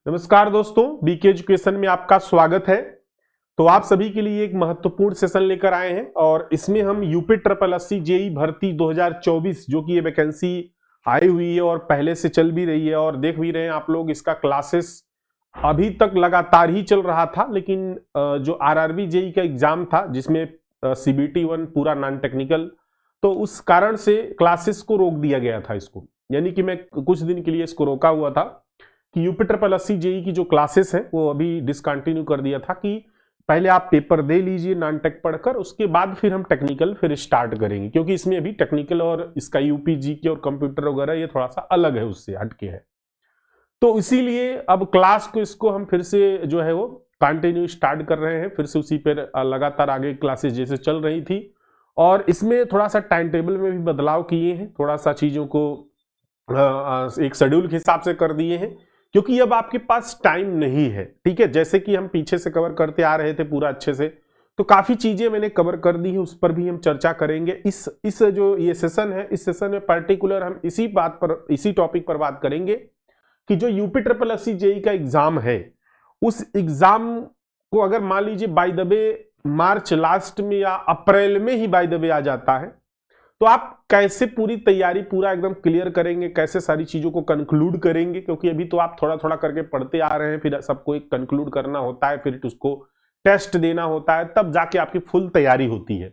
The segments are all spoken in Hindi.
नमस्कार दोस्तों, बीके एजुकेशन में आपका स्वागत है। तो आप सभी के लिए एक महत्वपूर्ण सेशन लेकर आए हैं और इसमें हम यूपी ट्रिपल एससी जेई भर्ती 2024 जो कि ये वैकेंसी आई हुई है और पहले से चल भी रही है और देख भी रहे हैं आप लोग। इसका क्लासेस अभी तक लगातार ही चल रहा था, लेकिन जो आरआरबी जेई का एग्जाम था जिसमें सीबीटी 1 पूरा नॉन टेक्निकल, तो उस कारण से क्लासेस को रोक दिया गया था इसको। यानी कि मैं कुछ दिन के लिए इसको रोका हुआ था कि यूपी ट्रिपल एससी जेई की जो क्लासेस हैं वो अभी डिसकंटिन्यू कर दिया था कि पहले आप पेपर दे लीजिए नॉन टेक पढ़कर, उसके बाद फिर हम टेक्निकल फिर स्टार्ट करेंगे, क्योंकि इसमें अभी टेक्निकल और इसका यूपी जीके और कंप्यूटर वगैरह ये थोड़ा सा अलग है, उससे हटके है। तो इसीलिए अब क्लास को इसको हम फिर से जो है वो कंटिन्यू स्टार्ट कर रहे हैं, फिर से उसी पर लगातार आगे क्लासेस जैसे चल रही थी। और इसमें थोड़ा सा टाइम टेबल में भी बदलाव किए हैं, थोड़ा सा चीज़ों को एक शेड्यूल के हिसाब से कर दिए हैं, क्योंकि अब आपके पास टाइम नहीं है। ठीक है, जैसे कि हम पीछे से कवर करते आ रहे थे पूरा अच्छे से, तो काफ़ी चीज़ें मैंने कवर कर दी है, उस पर भी हम चर्चा करेंगे। इस जो ये सेशन है, इस सेशन में पर्टिकुलर हम इसी टॉपिक पर बात करेंगे कि जो यूपी ट्रिपल एससी जेई का एग्जाम है, उस एग्जाम को अगर मान लीजिए by the way March last में या अप्रैल में ही बाय द वे आ जाता है, तो आप कैसे पूरी तैयारी पूरा एकदम क्लियर करेंगे, कैसे सारी चीजों को कंक्लूड करेंगे, क्योंकि अभी तो आप थोड़ा थोड़ा करके पढ़ते आ रहे हैं, फिर सबको एक कंक्लूड करना होता है, फिर उसको टेस्ट देना होता है, तब जाके आपकी फुल तैयारी होती है।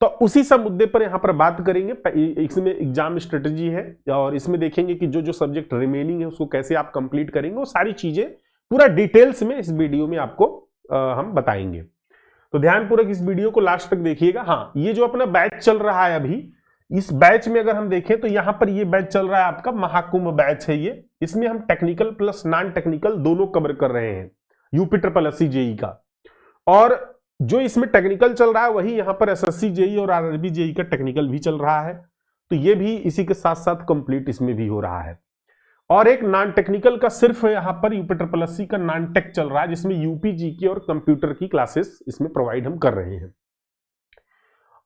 तो उसी सब मुद्दे पर यहाँ पर बात करेंगे। इसमें एग्जाम स्ट्रेटेजी है और इसमें देखेंगे कि जो जो सब्जेक्ट रिमेनिंग है उसको कैसे आप कंप्लीट करेंगे, वो सारी चीजें पूरा डिटेल्स में इस वीडियो में आपको हम बताएंगे। तो ध्यानपूर्वक इस वीडियो को लास्ट तक देखिएगा। हाँ, ये जो अपना बैच चल रहा है अभी, इस बैच में अगर हम देखें तो यहां पर ये बैच चल रहा है आपका महाकुंभ बैच है ये। इसमें हम टेक्निकल प्लस नॉन टेक्निकल दोनों कवर कर रहे हैं यूपी ट्रिपल एससी जेई का। और जो इसमें टेक्निकल चल रहा है वही यहां पर एसएससी जेई और आरआरबी जेई का टेक्निकल भी चल रहा है, तो ये भी इसी के साथ साथ कंप्लीट इसमें भी हो रहा है। और एक नॉन टेक्निकल का सिर्फ यहां पर यूपी ट्रिपल एससी का नॉन टेक चल रहा है, जिसमें यूपी जीके और कंप्यूटर की क्लासेस इसमें प्रोवाइड हम कर रहे हैं।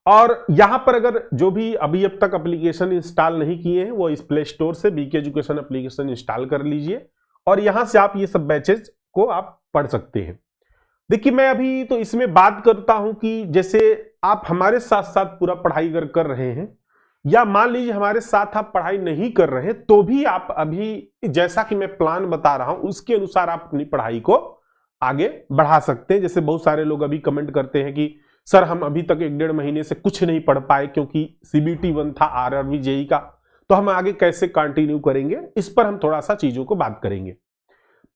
और यहां पर अगर जो भी अभी अब तक एप्लीकेशन इंस्टॉल नहीं किए हैं, वो इस प्ले स्टोर से बीके एजुकेशन एप्लीकेशन इंस्टॉल कर लीजिए और यहां से आप ये सब बैचेज को आप पढ़ सकते हैं। देखिए, मैं अभी तो इसमें बात करता हूं कि जैसे आप हमारे साथ साथ पूरा पढ़ाई कर रहे हैं, या मान लीजिए हमारे साथ आप पढ़ाई नहीं कर रहे हैं, तो भी आप अभी जैसा कि मैं प्लान बता रहा हूं उसके अनुसार आप अपनी पढ़ाई को आगे बढ़ा सकते हैं। जैसे बहुत सारे लोग अभी कमेंट करते हैं कि सर हम अभी तक 1-1.5 महीने से कुछ नहीं पढ़ पाए क्योंकि सीबीटी 1 था आरआरबी जेई का, तो हम आगे कैसे कंटिन्यू करेंगे, इस पर हम थोड़ा सा चीजों को बात करेंगे।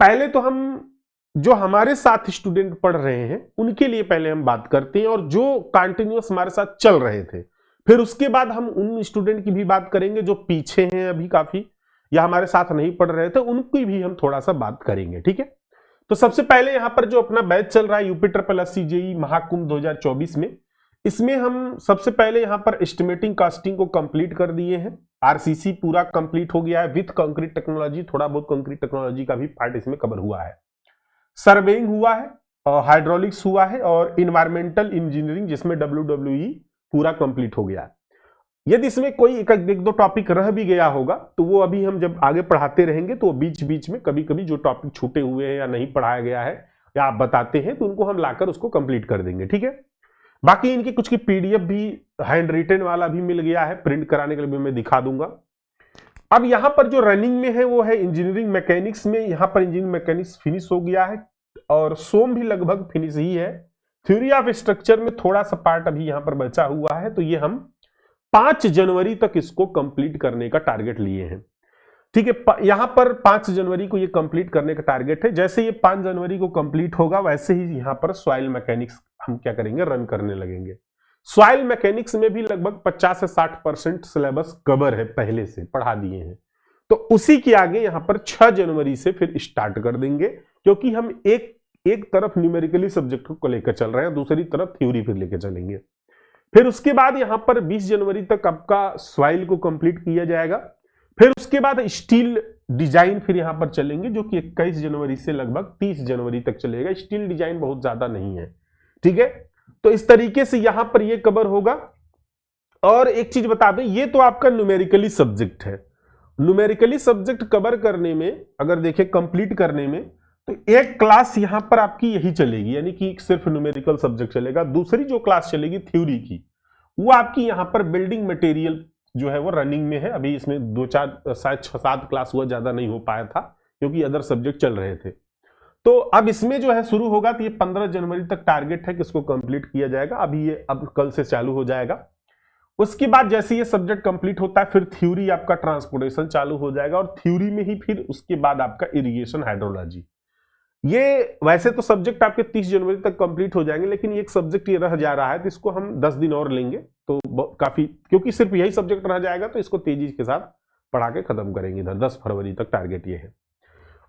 पहले तो हम जो हमारे साथ स्टूडेंट पढ़ रहे हैं उनके लिए पहले हम बात करते हैं, और जो कंटिन्यूअस हमारे साथ चल रहे थे, फिर उसके बाद हम उन स्टूडेंट की भी बात करेंगे जो पीछे हैं अभी काफी, या हमारे साथ नहीं पढ़ रहे थे, उनकी भी हम थोड़ा सा बात करेंगे। ठीक है, तो सबसे पहले यहां पर जो अपना बैच चल रहा है UP triple SC JE Mahakumbh 2024 में, इसमें हम सबसे पहले यहां पर एस्टिमेटिंग कास्टिंग को कंप्लीट कर दिए हैं। आरसीसी पूरा कंप्लीट हो गया है विथ कंक्रीट टेक्नोलॉजी, थोड़ा बहुत कंक्रीट टेक्नोलॉजी का भी पार्ट इसमें कवर हुआ है। सर्वेइंग हुआ है, हाइड्रोलिक्स हुआ है, और इन्वायरमेंटल इंजीनियरिंग जिसमें WWE पूरा कंप्लीट हो गया है। यदि इसमें कोई एक दो टॉपिक रह भी गया होगा तो वो अभी हम जब आगे पढ़ाते रहेंगे तो बीच बीच में कभी कभी जो टॉपिक छूटे हुए हैं या नहीं पढ़ाया गया है या आप बताते हैं तो उनको हम लाकर उसको कंप्लीट कर देंगे। ठीक है, बाकी इनकी कुछ की पीडीएफ भी हैंड रिटन वाला भी मिल गया है, प्रिंट कराने के लिए भी मैं दिखा दूंगा। अब यहां पर जो रनिंग में है वो है इंजीनियरिंग मैकेनिक्स में। यहां पर इंजीनियरिंग मैकेनिक्स फिनिश हो गया है और सोम भी लगभग फिनिश ही है। थ्योरी ऑफ स्ट्रक्चर में थोड़ा सा पार्ट अभी यहां पर बचा हुआ है, तो ये हम 5 जनवरी तक इसको कंप्लीट करने का टारगेट लिए हैं। ठीक है, यहां पर 5 जनवरी को ये कंप्लीट करने का टारगेट है। जैसे ये 5 जनवरी को कंप्लीट होगा वैसे ही यहां पर सॉइल मैकेनिक्स हम क्या करेंगे, रन करने लगेंगे। सॉइल मैकेनिक्स में भी लगभग 50 से 60% सिलेबस कवर है, पहले से पढ़ा दिए हैं, तो उसी के आगे यहां पर 6 जनवरी से फिर स्टार्ट कर देंगे, क्योंकि हम एक तरफ न्यूमेरिकली सब्जेक्ट को लेकर चल रहे हैं, दूसरी तरफ थ्योरी फिर लेकर चलेंगे। फिर उसके बाद यहां पर 20 जनवरी तक आपका सॉइल को कंप्लीट किया जाएगा। फिर उसके बाद स्टील डिजाइन फिर यहां पर चलेंगे, जो कि 21 जनवरी से लगभग 30 जनवरी तक चलेगा। स्टील डिजाइन बहुत ज्यादा नहीं है। ठीक है, तो इस तरीके से यहां पर ये कवर होगा। और एक चीज बता दें, ये तो आपका न्यूमेरिकली सब्जेक्ट है, न्यूमेरिकली सब्जेक्ट कवर करने में अगर देखें कंप्लीट करने में, तो एक क्लास यहां पर आपकी यही चलेगी, यानी कि सिर्फ न्यूमेरिकल सब्जेक्ट चलेगा। दूसरी जो क्लास चलेगी थ्योरी की, वो आपकी यहां पर बिल्डिंग मटेरियल जो है वो रनिंग में है। अभी इसमें 2-4 शायद 6-7 क्लास हुआ, ज्यादा नहीं हो पाया था क्योंकि अदर सब्जेक्ट चल रहे थे। तो अब इसमें जो है शुरू होगा, तो ये 15 जनवरी तक टारगेट है कि इसको कंप्लीट किया जाएगा। अभी ये अब कल से चालू हो जाएगा। उसके बाद जैसे ये सब्जेक्ट कंप्लीट होता है, फिर थ्योरी आपका ट्रांसपोर्टेशन चालू हो जाएगा, और थ्योरी में ही फिर उसके बाद आपका इरिगेशन हाइड्रोलॉजी। ये वैसे तो सब्जेक्ट आपके 30 जनवरी तक कंप्लीट हो जाएंगे, लेकिन एक सब्जेक्ट ये रह जा रहा है, तो इसको हम 10 दिन और लेंगे, तो काफी, क्योंकि सिर्फ यही सब्जेक्ट रह जाएगा, तो इसको तेजी के साथ पढ़ा के खत्म करेंगे। इधर 10 फरवरी तक टारगेट ये है।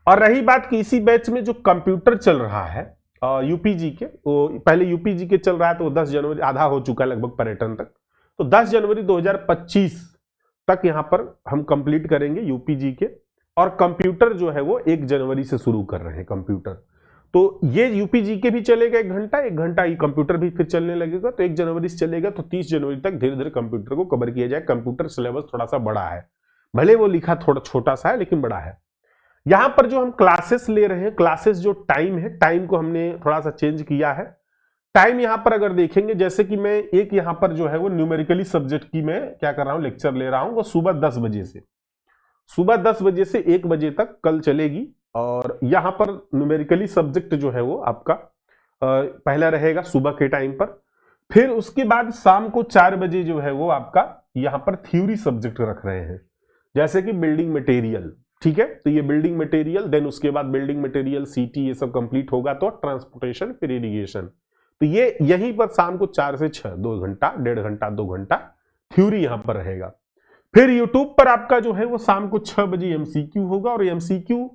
और रही बात कि इसी बैच में जो कंप्यूटर चल रहा है यूपीजी के, वो पहले यूपीजी के चल रहा है, तो 10 जनवरी आधा हो चुका है लगभग पर्यटन तक, तो 10 जनवरी 2025 तक यहां पर हम कंप्लीट करेंगे यूपीजी के। और कंप्यूटर जो है वो 1 जनवरी से शुरू कर रहे हैं कंप्यूटर। तो ये यूपीजी के भी चलेगा 1 घंटा, 1 घंटा ये कंप्यूटर भी फिर चलने लगेगा। तो 1 जनवरी से चलेगा, तो 30 जनवरी तक धीरे धीरे कंप्यूटर को कवर किया जाए। कंप्यूटर सिलेबस थोड़ा सा बड़ा है, भले वो लिखा थोड़ा छोटा सा है, लेकिन बड़ा है। यहां पर जो हम क्लासेस ले रहे हैं, क्लासेस जो टाइम है, टाइम को हमने थोड़ा सा चेंज किया है। टाइम यहां पर अगर देखेंगे, जैसे कि मैं एक यहां पर जो है वो न्यूमेरिकली सब्जेक्ट की मैं क्या कर रहा हूं, लेक्चर ले रहा हूं, वो सुबह 10 बजे से, सुबह 10 बजे से 1 बजे तक कल चलेगी। और यहां पर न्यूमेरिकली सब्जेक्ट जो है वो आपका पहला रहेगा सुबह के टाइम पर। फिर उसके बाद शाम को 4 बजे जो है वो आपका यहां पर थ्योरी सब्जेक्ट रख रहे हैं, जैसे कि बिल्डिंग मटेरियल। ठीक है, तो ये बिल्डिंग मटेरियल, देन उसके बाद बिल्डिंग मटेरियल सीटी, ये सब कंप्लीट होगा तो ट्रांसपोर्टेशन, फिर इरिगेशन। तो ये यहीं पर शाम को 4 से 6 2 घंटा, 1.5 घंटा 2 घंटा थ्योरी यहां पर रहेगा। फिर यूट्यूब पर आपका जो है वो शाम को 6 बजे एमसीक्यू होगा, और एमसीक्यू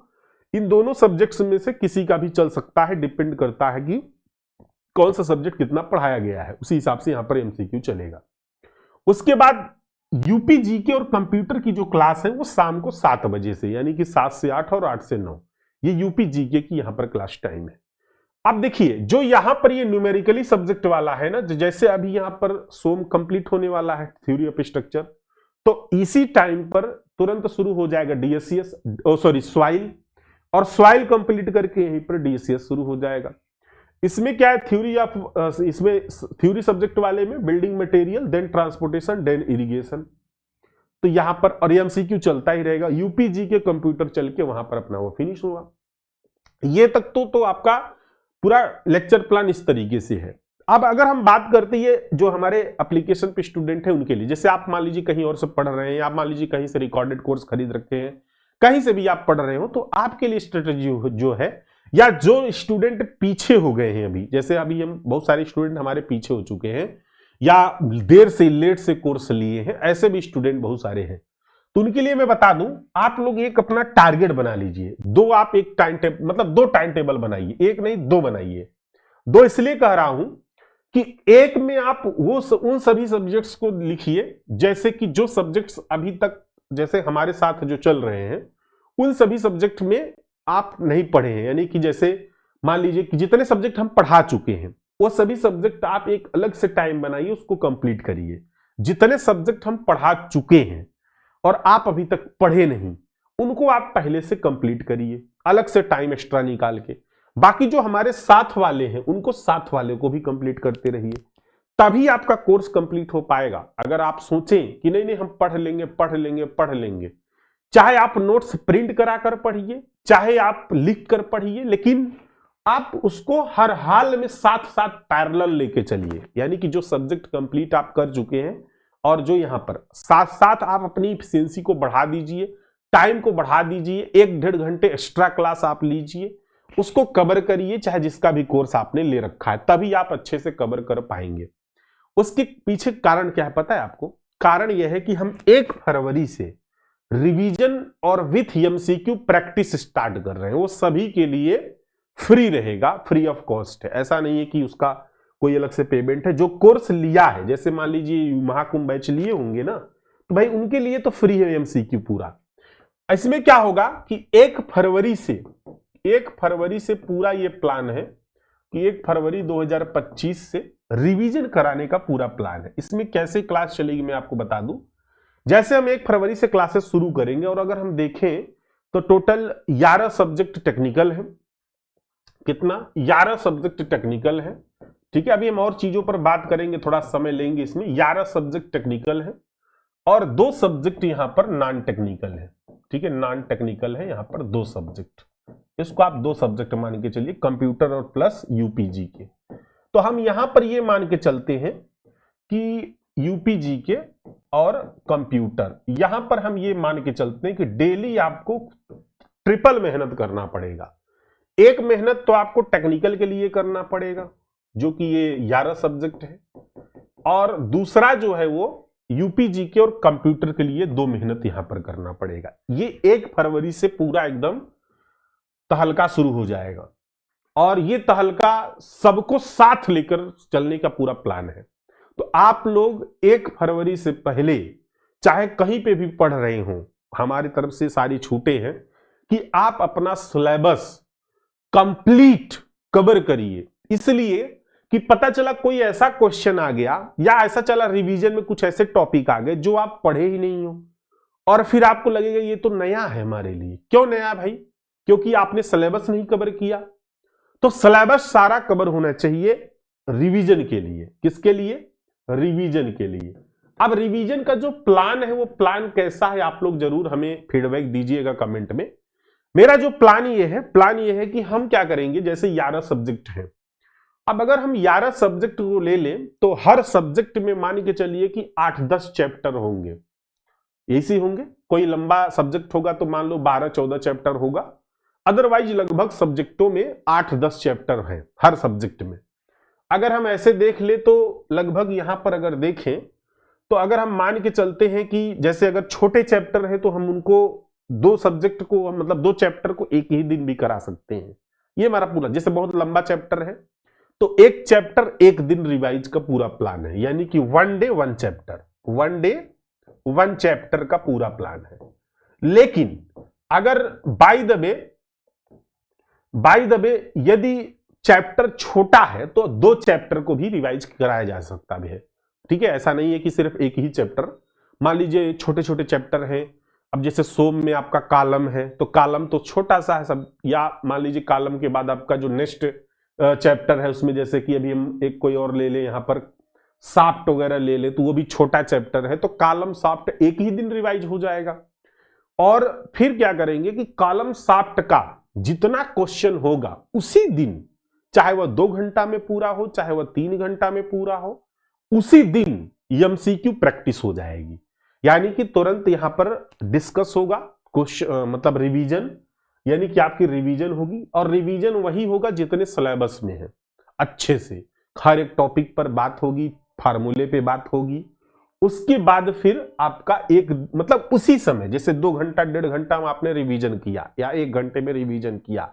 इन दोनों सब्जेक्ट्स में से किसी का भी चल सकता है, डिपेंड करता है कि कौन सा सब्जेक्ट कितना पढ़ाया गया है, उसी हिसाब से यहां पर एमसीक्यू चलेगा। उसके बाद यूपी जीके और कंप्यूटर की जो क्लास है वो शाम को 7 बजे से, यानी कि 7 से 8 और 8 से 9, ये यूपी जीके की यहां पर क्लास टाइम है। अब देखिए, जो यहां पर ये न्यूमेरिकली सब्जेक्ट वाला है ना, जैसे अभी यहां पर सोम कंप्लीट होने वाला है थ्योरी ऑफ स्ट्रक्चर, तो इसी टाइम पर तुरंत शुरू हो जाएगा डीएससीएस, सॉइल, और सॉइल कंप्लीट करके यहीं पर डीएससीएस शुरू हो जाएगा। इसमें क्या है, थ्योरी ऑफ इसमें थ्योरी सब्जेक्ट वाले में building material, then transportation, then irrigation, तो यहां पर और एमसीक्यू चलता ही रहेगा। यूपीजी के कंप्यूटर चल के वहां पर अपना वो फिनिश हुआ। ये तक तो आपका पूरा लेक्चर प्लान इस तरीके से है। अब अगर हम बात करते हैं जो हमारे एप्लीकेशन पे स्टूडेंट है उनके लिए, जैसे आप मान लीजिए कहीं और से पढ़ रहे हैं, आप मान लीजिए कहीं से रिकॉर्डेड कोर्स खरीद रखे हैं, कहीं से भी आप पढ़ रहे हो, तो आपके लिए स्ट्रेटेजी जो है, या जो स्टूडेंट पीछे हो गए हैं अभी, जैसे अभी हम बहुत सारे स्टूडेंट हमारे पीछे हो चुके हैं, या देर से लेट से कोर्स लिए हैं, ऐसे भी स्टूडेंट बहुत सारे हैं, तो उनके लिए मैं बता दूं, आप लोग एक अपना टारगेट बना लीजिए। आप एक टाइम टेबल, मतलब 2 टाइम टेबल बनाइए, एक नहीं 2 बनाइए। 2 इसलिए कह रहा हूं कि एक में आप उन सभी सब्जेक्ट्स को लिखिए, जैसे कि जो सब्जेक्ट्स अभी तक जैसे हमारे साथ जो चल रहे हैं, उन सभी सब्जेक्ट में आप नहीं पढ़े हैं, यानी कि जैसे मान लीजिए कि जितने सब्जेक्ट हम पढ़ा चुके हैं, वो सभी सब्जेक्ट आप एक अलग से टाइम बनाइए, उसको कंप्लीट करिए। जितने सब्जेक्ट हम पढ़ा चुके हैं और आप अभी तक पढ़े नहीं, उनको आप पहले से कंप्लीट करिए, अलग से टाइम एक्स्ट्रा निकाल के। बाकी जो हमारे साथ वाले हैं, उनको साथ वाले को भी कंप्लीट करते रहिए, तभी आपका कोर्स कंप्लीट हो पाएगा। अगर आप सोचें कि नहीं हम पढ़ लेंगे, चाहे आप नोट्स प्रिंट कराकर पढ़िए, चाहे आप लिख कर पढ़िए, लेकिन आप उसको हर हाल में साथ साथ पैरेलल लेके चलिए। यानी कि जो सब्जेक्ट कंप्लीट आप कर चुके हैं और जो यहां पर साथ साथ आप अपनी एफिशिएंसी को बढ़ा दीजिए, टाइम को बढ़ा दीजिए, 1-1.5 घंटे एक्स्ट्रा क्लास आप लीजिए, उसको कवर करिए, चाहे जिसका भी कोर्स आपने ले रखा है, तभी आप अच्छे से कवर कर पाएंगे। उसके पीछे कारण क्या है पता है आपको? कारण यह है कि हम 1 फरवरी से रिवीजन और विथ एमसीक्यू प्रैक्टिस स्टार्ट कर रहे हैं। वो सभी के लिए फ्री रहेगा, फ्री ऑफ कॉस्ट है। ऐसा नहीं है कि उसका कोई अलग से पेमेंट है। जो कोर्स लिया है, जैसे मान लीजिए महाकुंभ बैच लिए होंगे ना, तो भाई उनके लिए तो फ्री है एमसीक्यू पूरा। इसमें क्या होगा कि 1 फरवरी से पूरा ये प्लान है कि 1 फरवरी 2025 से रिवीजन कराने का पूरा प्लान है। इसमें कैसे क्लास चलेगी मैं आपको बता दूं। जैसे हम 1 फरवरी से क्लासेस शुरू करेंगे और अगर हम देखें तो टोटल 11 सब्जेक्ट टेक्निकल है। कितना? 11 सब्जेक्ट टेक्निकल है। ठीक है, अभी हम और चीजों पर बात करेंगे, थोड़ा समय लेंगे इसमें। 11 सब्जेक्ट टेक्निकल है और 2 सब्जेक्ट यहां पर नॉन टेक्निकल है। ठीक है, नॉन टेक्निकल है यहां पर 2 सब्जेक्ट, इसको आप 2 सब्जेक्ट मान के चलिए, कंप्यूटर और प्लस यूपीजी के। तो हम यहां पर ये मान के चलते हैं कि यूपीजी के और कंप्यूटर, यहां पर हम ये मान के चलते हैं कि डेली आपको ट्रिपल मेहनत करना पड़ेगा। एक मेहनत तो आपको टेक्निकल के लिए करना पड़ेगा जो कि ये 11 सब्जेक्ट है, और दूसरा जो है वो यूपीजी के और कंप्यूटर के लिए 2 मेहनत यहां पर करना पड़ेगा। ये 1 फरवरी से पूरा एकदम तहलका शुरू हो जाएगा और ये तहलका सबको साथ लेकर चलने का पूरा प्लान है। तो आप लोग 1 फरवरी से पहले चाहे कहीं पे भी पढ़ रहे हो, हमारी तरफ से सारी छूटें हैं कि आप अपना सिलेबस कंप्लीट कवर करिए, इसलिए कि पता चला कोई ऐसा क्वेश्चन आ गया या ऐसा चला रिवीजन में कुछ ऐसे टॉपिक आ गए जो आप पढ़े ही नहीं हो और फिर आपको लगेगा ये तो नया है हमारे लिए। क्यों नया भाई? क्योंकि आपने सिलेबस नहीं कवर किया। तो सिलेबस सारा कवर होना चाहिए रिवीजन के लिए। किसके लिए? रिवीजन के लिए। अब रिवीजन का जो प्लान है वो प्लान कैसा है, आप लोग जरूर हमें फीडबैक दीजिएगा कमेंट में। मेरा जो प्लान ये है कि हम क्या करेंगे, जैसे 11 सब्जेक्ट हैं, अब अगर हम 11 सब्जेक्ट को ले लें तो हर सब्जेक्ट में मान के चलिए कि 8-10 चैप्टर होंगे, ऐसे होंगे। कोई लंबा सब्जेक्ट होगा तो मान लो 12-14 चैप्टर होगा, अदरवाइज लगभग सब्जेक्टों में 8-10 चैप्टर हैं हर सब्जेक्ट में। अगर हम ऐसे देख ले तो लगभग यहां पर अगर देखें तो अगर हम मान के चलते हैं कि जैसे अगर छोटे चैप्टर है तो हम उनको 2 सब्जेक्ट को, मतलब 2 चैप्टर को एक ही दिन भी करा सकते हैं। ये हमारा पूरा, जैसे बहुत लंबा चैप्टर है तो 1 चैप्टर 1 दिन रिवाइज का पूरा प्लान है, यानी कि 1 डे 1 चैप्टर, 1 डे 1 चैप्टर का पूरा प्लान है। लेकिन अगर बाय द वे यदि चैप्टर छोटा है तो 2 चैप्टर को भी रिवाइज कराया जा सकता भी है। ठीक है, ऐसा नहीं है कि सिर्फ एक ही चैप्टर। मान लीजिए छोटे छोटे चैप्टर हैं, अब जैसे सोम में आपका कॉलम है तो कॉलम तो छोटा सा है सब, या मान लीजिए कॉलम के बाद आपका जो नेक्स्ट चैप्टर है उसमें जैसे कि अभी हम एक कोई और ले ले, यहां पर साफ्ट वगैरह ले ले तो वो भी छोटा चैप्टर है, तो कॉलम साफ्ट एक ही दिन रिवाइज हो जाएगा। और फिर क्या करेंगे कि कॉलम साफ्ट का जितना क्वेश्चन होगा उसी दिन, चाहे वह 2 घंटा में पूरा हो चाहे वह 3 घंटा में पूरा हो, उसी दिन एमसीक्यू प्रैक्टिस हो जाएगी। यानी कि तुरंत यहां पर डिस्कस होगा क्वेश्चन, मतलब रिवीजन, यानी कि आपकी रिवीजन होगी, और रिवीजन वही होगा जितने सिलेबस में है। अच्छे से हर एक टॉपिक पर बात होगी, फार्मूले पे बात होगी। उसके बाद फिर आपका एक, मतलब उसी समय जैसे 2 घंटा 1.5 घंटा में आपने रिवीजन किया या 1 घंटे में रिवीजन किया,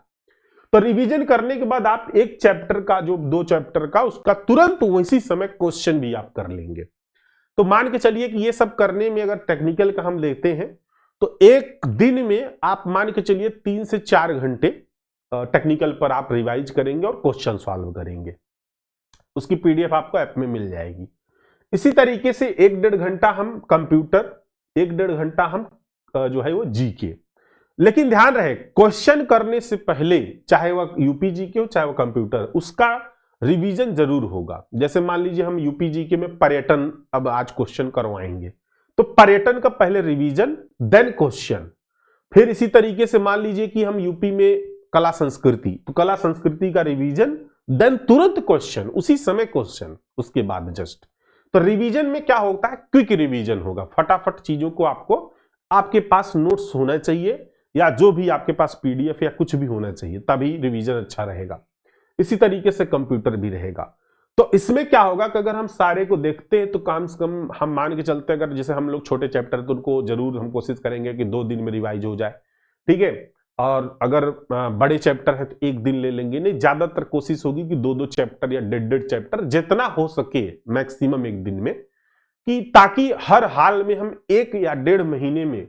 तो रिवीजन करने के बाद आप 1 चैप्टर का, जो 2 चैप्टर का, उसका तुरंत उसी समय क्वेश्चन भी आप कर लेंगे। तो मान के चलिए कि ये सब करने में अगर टेक्निकल का हम लेते हैं तो एक दिन में आप मान के चलिए 3 से 4 घंटे टेक्निकल पर आप रिवाइज करेंगे और क्वेश्चन सॉल्व करेंगे। उसकी पीडीएफ आपको ऐप में मिल जाएगी। इसी तरीके से 1-1.5 घंटा हम कंप्यूटर, 1-1.5 घंटा हम जो है वो जीके। लेकिन ध्यान रहे, क्वेश्चन करने से पहले चाहे वह यूपीजी के हो चाहे वह कंप्यूटर, उसका रिवीजन जरूर होगा। जैसे मान लीजिए हम यूपीजी के में पर्यटन अब आज क्वेश्चन करवाएंगे, तो पर्यटन का पहले रिवीजन देन क्वेश्चन। फिर इसी तरीके से मान लीजिए कि हम यूपी में कला संस्कृति, तो कला संस्कृति का रिवीजन देन तुरंत क्वेश्चन, उसी समय क्वेश्चन, उसके बाद जस्ट। तो रिवीजन में क्या होता है, क्विक रिवीजन होगा, फटाफट चीजों को आपको, आपके पास नोट्स होना चाहिए या जो भी आपके पास पीडीएफ या कुछ भी होना चाहिए, तभी रिवीजन अच्छा रहेगा। इसी तरीके से कंप्यूटर भी रहेगा। तो इसमें क्या होगा कि अगर हम सारे को देखते हैं तो कम से कम हम मान के चलते हैं, अगर जैसे हम लोग छोटे चैप्टर तो उनको जरूर हम कोशिश करेंगे कि 2 दिन में रिवाइज हो जाए। ठीक है, और अगर बड़े चैप्टर है तो 1 दिन ले लेंगे, नहीं ज्यादातर कोशिश होगी कि 2-2 चैप्टर या 1.5 चैप्टर जितना हो सके मैक्सिमम 1 दिन में, कि ताकि हर हाल में हम 1 या 1.5 महीने में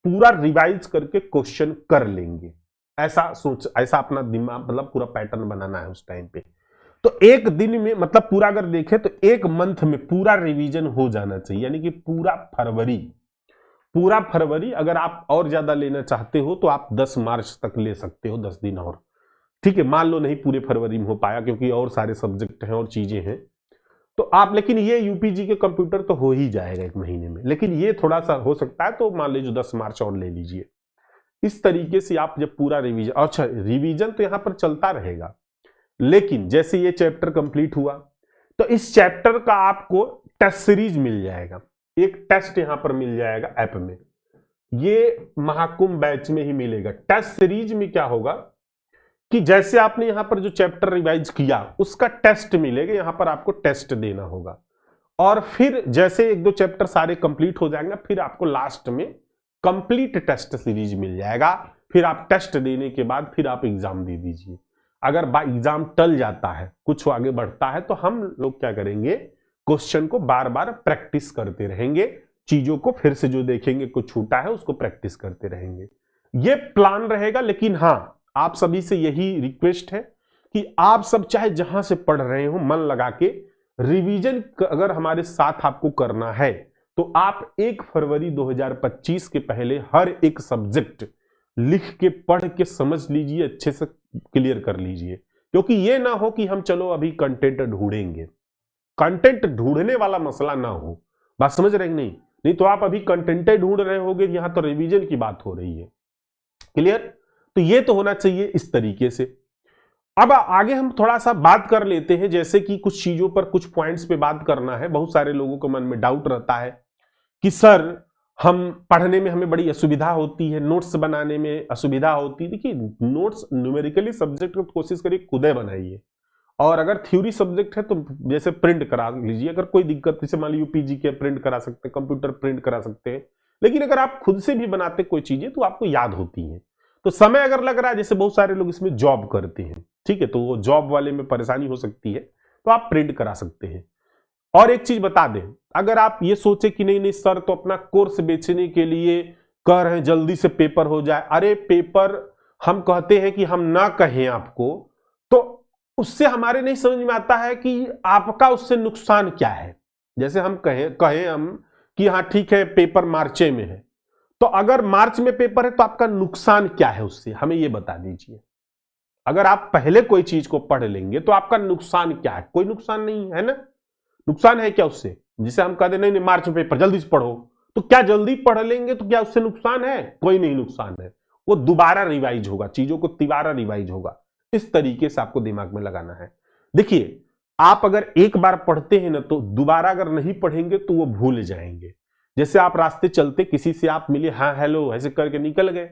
पूरा रिवाइज करके क्वेश्चन कर लेंगे। ऐसा सोच, ऐसा अपना दिमाग, मतलब पूरा पैटर्न बनाना है उस टाइम पे। तो 1 दिन में, मतलब पूरा अगर देखें तो 1 मंथ में पूरा रिवीजन हो जाना चाहिए, यानी कि पूरा फरवरी पूरा फरवरी, अगर आप और ज्यादा लेना चाहते हो तो आप 10 मार्च तक ले सकते हो, 10 दिन और, ठीक है। मान लो नहीं पूरे फरवरी में हो पाया क्योंकि और सारे सब्जेक्ट हैं और चीजें हैं, तो आप, लेकिन ये यूपीजी के कंप्यूटर तो हो ही जाएगा 1 महीने में, लेकिन ये थोड़ा सा हो सकता है, तो मान लीजिए 10 मार्च और ले लीजिए। इस तरीके से आप जब पूरा रिवीजन, अच्छा रिवीजन तो यहां पर चलता रहेगा, लेकिन जैसे ये चैप्टर कंप्लीट हुआ तो इस चैप्टर का आपको टेस्ट सीरीज मिल जाएगा, एक टेस्ट यहां पर मिल जाएगा ऐप में, ये महाकुंभ बैच में ही मिलेगा। टेस्ट सीरीज में क्या होगा कि जैसे आपने यहां पर जो चैप्टर रिवाइज किया उसका टेस्ट मिलेगा, यहां पर आपको टेस्ट देना होगा, और फिर जैसे 1-2 चैप्टर सारे कंप्लीट हो जाएंगे फिर आपको लास्ट में कंप्लीट टेस्ट सीरीज मिल जाएगा। फिर आप टेस्ट देने के बाद फिर आप एग्जाम दे दीजिए। अगर बाय एग्जाम टल जाता है, कुछ आगे बढ़ता है, तो हम लोग क्या करेंगे, क्वेश्चन को बार बार प्रैक्टिस करते रहेंगे, चीजों को फिर से जो देखेंगे कुछ छूटा है उसको प्रैक्टिस करते रहेंगे, ये प्लान रहेगा। लेकिन हाँ, आप सभी से यही रिक्वेस्ट है कि आप सब चाहे जहां से पढ़ रहे हो मन लगा के रिवीजन अगर हमारे साथ आपको करना है तो आप 1 फरवरी 2025 के पहले हर एक सब्जेक्ट लिख के पढ़ के समझ लीजिए, अच्छे से क्लियर कर लीजिए, क्योंकि ये ना हो कि हम चलो अभी कंटेंट ढूंढेंगे, कंटेंट ढूंढने वाला मसला ना हो, बात समझ रहे नहीं, नहीं तो आप अभी कंटेंट ढूंढ रहे होगे, यहां तो रिवीजन की बात हो रही है, क्लियर। तो ये तो होना चाहिए इस तरीके से। अब आगे हम थोड़ा सा बात कर लेते हैं, जैसे कि कुछ चीजों पर, कुछ पॉइंट्स पे बात करना है। बहुत सारे लोगों को मन में डाउट रहता है कि सर हम पढ़ने में हमें बड़ी असुविधा होती है, नोट्स बनाने में असुविधा होती है। देखिए नोट्स न्यूमेरिकली सब्जेक्ट को कोशिश करिए खुद ही बनाइए, और अगर थ्योरी सब्जेक्ट है तो जैसे प्रिंट करा लीजिए, अगर कोई दिक्कत, जैसे मान लीजिए यूपीजी के प्रिंट करा सकते हैं, कंप्यूटर प्रिंट करा सकते हैं, लेकिन अगर आप खुद से भी बनाते कोई चीजें तो आपको याद होती है। तो समय अगर लग रहा है, जैसे बहुत सारे लोग इसमें जॉब करते हैं, ठीक है, तो वो जॉब वाले में परेशानी हो सकती है, तो आप प्रिंट करा सकते हैं। और एक चीज बता दें, अगर आप ये सोचे कि नहीं नहीं सर तो अपना कोर्स बेचने के लिए कह रहे हैं जल्दी से पेपर हो जाए, अरे पेपर हम कहते हैं कि हम ना कहें आपको, तो उससे हमारे नहीं समझ में आता है कि आपका उससे नुकसान क्या है। जैसे हम कहें हम कि हाँ ठीक है पेपर मार्चे में है, तो अगर मार्च में पेपर है तो आपका नुकसान क्या है उससे, हमें यह बता दीजिए। अगर आप पहले कोई चीज को पढ़ लेंगे तो आपका नुकसान क्या है, कोई नुकसान नहीं है ना, नुकसान है क्या उससे, जिसे हम कहते नहीं नहीं मार्च में पेपर जल्दी से पढ़ो, तो क्या जल्दी पढ़ लेंगे तो क्या उससे नुकसान है, कोई नहीं नुकसान है, वो दोबारा रिवाइज होगा, चीजों को तिबारा रिवाइज होगा। इस तरीके से आपको दिमाग में लगाना है। देखिए आप अगर एक बार पढ़ते हैं ना तो दोबारा अगर नहीं पढ़ेंगे तो वो भूल जाएंगे। जैसे आप रास्ते चलते किसी से आप मिले, हाँ हेलो ऐसे करके निकल गए,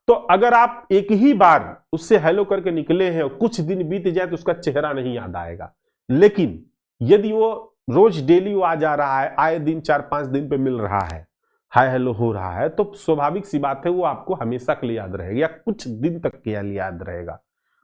तो अगर आप एक ही बार उससे हेलो करके निकले हैं और कुछ दिन बीत जाए तो उसका चेहरा नहीं याद आएगा। लेकिन यदि वो रोज डेली वो आ जा रहा है, आए दिन 4-5 दिन पे मिल रहा है, हाय हेलो हो रहा है, तो स्वाभाविक सी बात है वो आपको हमेशा के लिए याद रहेगा या कुछ दिन तक के लिए याद रहेगा।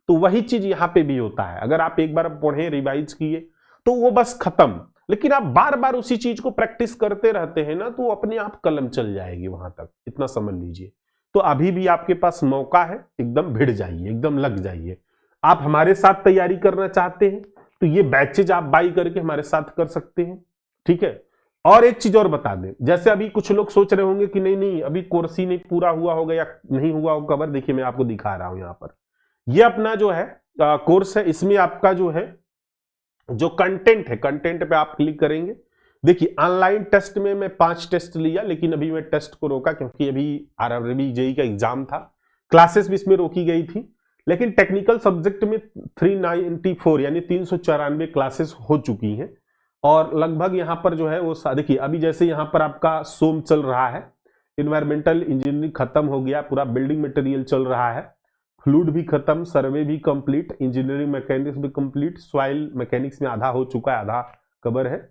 तो वही चीज यहां पे भी होता है, अगर आप एक बार पढ़े रिवाइज किए तो वो बस खत्म, लेकिन आप बार बार उसी चीज को प्रैक्टिस करते रहते हैं ना तो अपने आप कलम चल जाएगी वहां तक, इतना समझ लीजिए। तो अभी भी आपके पास मौका है, एकदम भिड़ जाइए, एकदम लग जाइए। आप हमारे साथ तैयारी करना चाहते हैं तो ये बैचेज आप बाई करके हमारे साथ कर सकते हैं, ठीक है। और एक चीज और बता दें, जैसे अभी कुछ लोग सोच रहे होंगे कि नहीं नहीं अभी कोर्स ही नहीं पूरा हुआ होगा या नहीं हुआ होगा कवर, देखिए मैं आपको दिखा रहा हूं यहां पर, ये अपना जो है कोर्स है, इसमें आपका जो है जो कंटेंट है, कंटेंट पे आप क्लिक करेंगे। देखिए ऑनलाइन टेस्ट में मैं 5 टेस्ट लिया, लेकिन अभी मैं टेस्ट को रोका क्योंकि अभी आरआरबी जेई का एग्जाम था, क्लासेस भी इसमें रोकी गई थी। लेकिन टेक्निकल सब्जेक्ट में 394 यानी 394 क्लासेस हो चुकी हैं, और लगभग यहां पर जो है वो देखिए अभी जैसे यहां पर आपका सोम चल रहा है, इन्वायरमेंटल इंजीनियरिंग खत्म हो गया, पूरा बिल्डिंग मटेरियल चल रहा है, फ्लूइड भी खत्म, सर्वे भी कंप्लीट, इंजीनियरिंग मैकेनिक्स भी कंप्लीट, सॉइल मैकेनिक्स में आधा हो चुका है, आधा कवर है,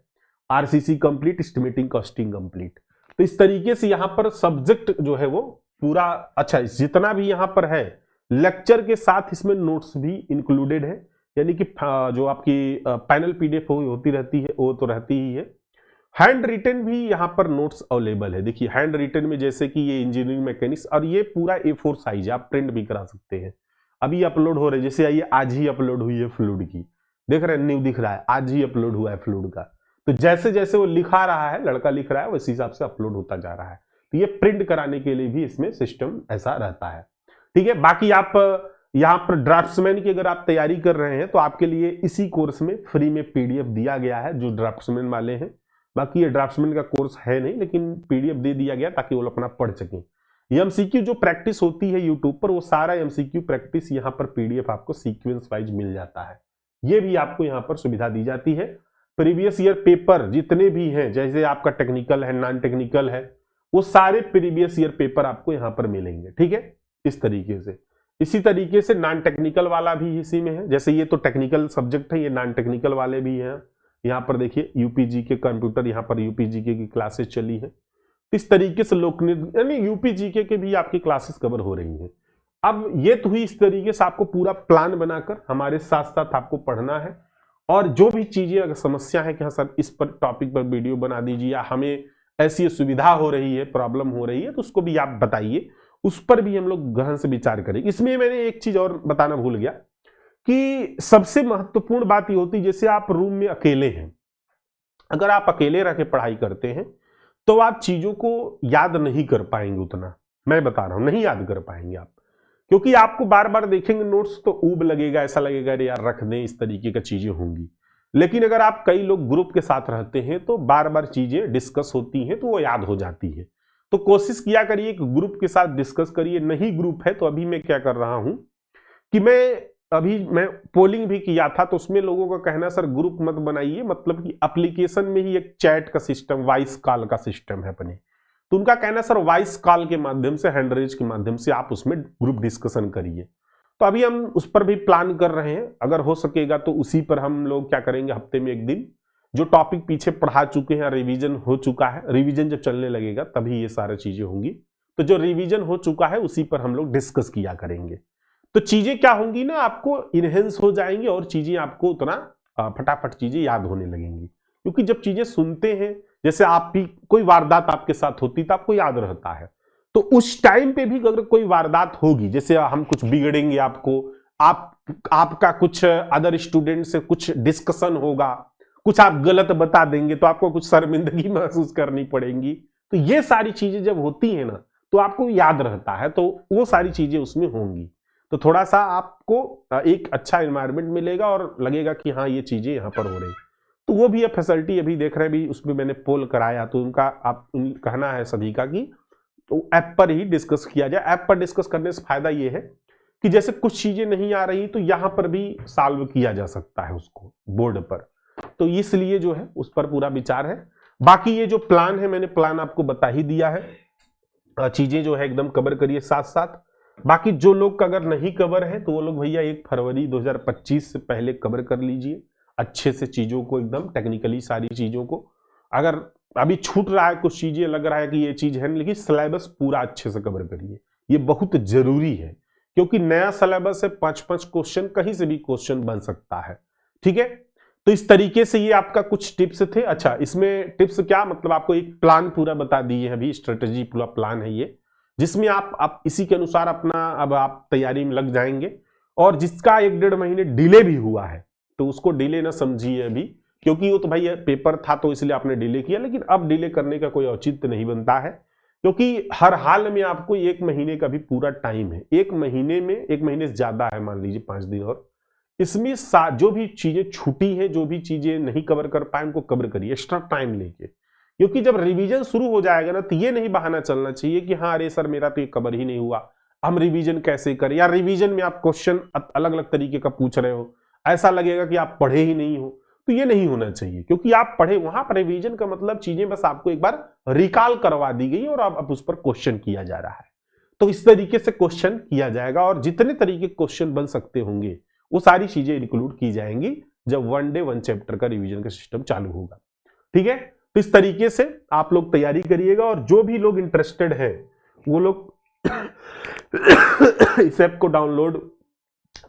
RCC complete, estimating costing complete. तो इस तरीके से यहां पर सब्जेक्ट जो है वो पूरा अच्छा, जितना भी यहां पर है लेक्चर के साथ इसमें नोट्स भी इंक्लूडेड है, यानी कि जो आपकी पैनल पीडीएफ होती रहती है वो तो रहती ही है, हैंड रिटन भी यहां पर नोट्स अवेलेबल है। देखिए हैंड रिटन में जैसे कि ये इंजीनियरिंग मैकेनिक्स, और ये पूरा A4 साइज है, आप प्रिंट भी करा सकते हैं। अभी अपलोड हो रहे, जैसे ये आज ही अपलोड हुई है फ्लूइड की, देख रहे हैं न्यू दिख रहा है, आज ही अपलोड हुआ है फ्लूइड का। तो जैसे जैसे वो लिखा रहा है, लड़का लिख रहा है, उसी हिसाब से अपलोड होता जा रहा है। तो ये प्रिंट कराने के लिए भी इसमें सिस्टम ऐसा रहता है। ठीक है, बाकी आप यहाँ पर ड्राफ्ट्समैन की अगर आप तैयारी कर रहे हैं तो आपके लिए इसी कोर्स में फ्री में पीडीएफ दिया गया है जो ड्राफ्ट्समैन वाले हैं। बाकी ये ड्राफ्ट्समैन का कोर्स है नहीं, लेकिन पीडीएफ दे दिया गया ताकि वो अपना पढ़ सकें। एमसीक्यू जो प्रैक्टिस होती है यूट्यूब पर, वो सारा एमसीक्यू प्रैक्टिस यहाँ पर पीडीएफ आपको सीक्वेंस वाइज मिल जाता है। ये भी आपको यहाँ पर सुविधा दी जाती है। प्रीवियस ईयर पेपर जितने भी हैं, जैसे आपका टेक्निकल है, नॉन टेक्निकल है, वो सारे प्रीवियस ईयर पेपर आपको यहाँ पर मिलेंगे। ठीक है, इस तरीके से। इसी तरीके से नॉन टेक्निकल वाला भी इसी में है। जैसे ये तो टेक्निकल सब्जेक्ट है, ये नॉन टेक्निकल वाले भी हैं। यहाँ पर देखिए यूपीजी के कंप्यूटर, यहाँ पर यूपीजी की क्लासेस चली है। इस तरीके से यानी यूपीजीके के भी आपकी क्लासेस कवर हो रही हैं। अब ये तो हुई इस तरीके से आपको पूरा प्लान बनाकर हमारे साथ साथ आपको पढ़ना है। और जो भी चीजें अगर समस्या है कि हाँ सर इस पर टॉपिक पर वीडियो बना दीजिए, या हमें ऐसी सुविधा हो रही है, प्रॉब्लम हो रही है, तो उसको भी आप बताइए, उस पर भी हम लोग गहन से विचार करेंगे। इसमें मैंने एक चीज और बताना भूल गया कि सबसे महत्वपूर्ण बात ये होती, जैसे आप रूम में अकेले हैं, अगर आप अकेले रह के पढ़ाई करते हैं तो आप चीजों को याद नहीं कर पाएंगे उतना। मैं बता रहा हूं, नहीं याद कर पाएंगे आप, क्योंकि आपको बार बार देखेंगे नोट्स तो ऊब लगेगा, ऐसा लगेगा अरे यार रख दें, इस तरीके का चीजें होंगी। लेकिन अगर आप कई लोग ग्रुप के साथ रहते हैं तो बार बार चीजें डिस्कस होती हैं तो वो याद हो जाती है। तो कोशिश किया करिए कि ग्रुप के साथ डिस्कस करिए। नहीं ग्रुप है तो अभी मैं क्या कर रहा हूं कि मैं पोलिंग भी किया था, तो उसमें लोगों का कहना सर ग्रुप मत बनाइए, मतलब कि एप्लीकेशन में ही एक चैट का सिस्टम, वॉइस कॉल का सिस्टम है अपने, तो उनका कहना सर वॉइस कॉल के माध्यम से, हैंड रेज के माध्यम से आप उसमें ग्रुप डिस्कशन करिए। तो अभी हम उस पर भी प्लान कर रहे हैं, अगर हो सकेगा तो उसी पर हम लोग क्या करेंगे, हफ्ते में एक दिन जो टॉपिक पीछे पढ़ा चुके हैं, रिवीजन हो चुका है, रिवीजन जब चलने लगेगा तभी ये सारी चीजें होंगी, तो जो रिवीजन हो चुका है उसी पर हम लोग डिस्कस किया करेंगे। तो चीजें क्या होंगी ना, आपको इनहेंस हो जाएंगी और चीजें आपको उतना फटाफट चीजें याद होने लगेंगी। क्योंकि जब चीजें सुनते हैं, जैसे आप भी कोई वारदात आपके साथ होती तो आपको याद रहता है, तो उस टाइम पे भी अगर कोई वारदात होगी, जैसे हम कुछ बिगड़ेंगे आपको, आपका कुछ अदर स्टूडेंट से कुछ डिस्कशन होगा, कुछ आप गलत बता देंगे तो आपको कुछ शर्मिंदगी महसूस करनी पड़ेगी। तो ये सारी चीजें जब होती है ना तो आपको याद रहता है, तो वो सारी चीजें उसमें होंगी, तो थोड़ा सा आपको एक अच्छा एनवायरनमेंट मिलेगा और लगेगा कि हाँ ये चीजें यहाँ पर हो रही। तो वो भी फैसिलिटी अभी देख रहे हैं, भी उसमें मैंने पोल कराया, तो उनका कहना है सभी का कि तो ऐप पर ही डिस्कस किया जाए। ऐप पर डिस्कस करने से फायदा ये है कि जैसे कुछ चीजें नहीं आ रही तो यहाँ पर भी सॉल्व किया जा सकता है उसको बोर्ड पर, तो इसलिए जो है उस पर पूरा विचार है। बाकी ये जो प्लान है, मैंने प्लान आपको बता ही दिया है, चीजें जो है एकदम कवर करिए साथ साथ। बाकी जो लोग का अगर नहीं कवर है तो वो लोग भैया 1 फरवरी 2025 से पहले कवर कर लीजिए अच्छे से चीजों को, एकदम टेक्निकली सारी चीजों को। अगर अभी छूट रहा है कुछ चीजें, लग रहा है कि ये चीज है, लेकिन सिलेबस पूरा अच्छे से कवर करिए, ये बहुत जरूरी है, क्योंकि नया सिलेबस है, 5-5 क्वेश्चन, कहीं से भी क्वेश्चन बन सकता है। ठीक है, तो इस तरीके से ये आपका कुछ टिप्स थे। अच्छा, इसमें टिप्स क्या, मतलब आपको एक प्लान पूरा बता दिए हैं, अभी स्ट्रेटेजी पूरा प्लान है ये, जिसमें आप इसी के अनुसार अपना अब आप तैयारी में लग जाएंगे। और जिसका 1-1.5 महीने डिले भी हुआ है तो उसको डिले ना समझिए अभी, क्योंकि वो तो भाई पेपर था तो इसलिए आपने डिले किया, लेकिन अब डिले करने का कोई औचित्य नहीं बनता है, क्योंकि हर हाल में आपको 1 महीने का भी पूरा टाइम है। 1 महीने में 1 महीने से ज्यादा है, मान लीजिए 5 दिन, और इसमें जो भी चीजें छूटी है, जो भी चीजें नहीं कवर कर पाए, उनको कवर करिए एक्स्ट्रा टाइम लेके, क्योंकि जब रिवीजन शुरू हो जाएगा ना तो ये नहीं बहाना चलना चाहिए कि हाँ अरे सर मेरा तो ये कवर ही नहीं हुआ, हम रिवीजन कैसे करें, या रिवीजन में आप क्वेश्चन अलग अलग तरीके का पूछ रहे हो, ऐसा लगेगा कि आप पढ़े ही नहीं हो। तो ये नहीं होना चाहिए, क्योंकि आप पढ़े, वहां पर रिवीजन का मतलब चीजें बस आपको एक बार रिकॉल करवा दी गई और अब उस पर क्वेश्चन किया जा रहा है। तो इस तरीके से क्वेश्चन किया जाएगा, और जितने तरीके क्वेश्चन बन सकते होंगे वो सारी चीजें इंक्लूड की जाएंगी जब 1 डे 1 चैप्टर का रिवीजन का सिस्टम चालू होगा। ठीक है, तो इस तरीके से आप लोग तैयारी करिएगा, और जो भी लोग इंटरेस्टेड हैं वो लोग इस ऐप को डाउनलोड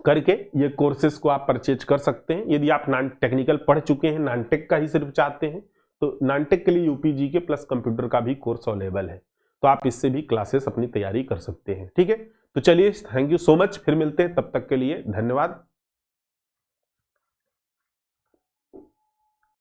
करके ये कोर्सेज को आप परचेज कर सकते हैं। यदि आप नॉन टेक्निकल पढ़ चुके हैं, नॉन टेक का ही सिर्फ चाहते हैं, तो नॉन टेक के लिए यूपीजीके प्लस कंप्यूटर का भी कोर्स अवेलेबल है, तो आप इससे भी क्लासेस अपनी तैयारी कर सकते हैं। ठीक है, तो चलिए, थैंक यू सो मच, फिर मिलते हैं, तब तक के लिए धन्यवाद।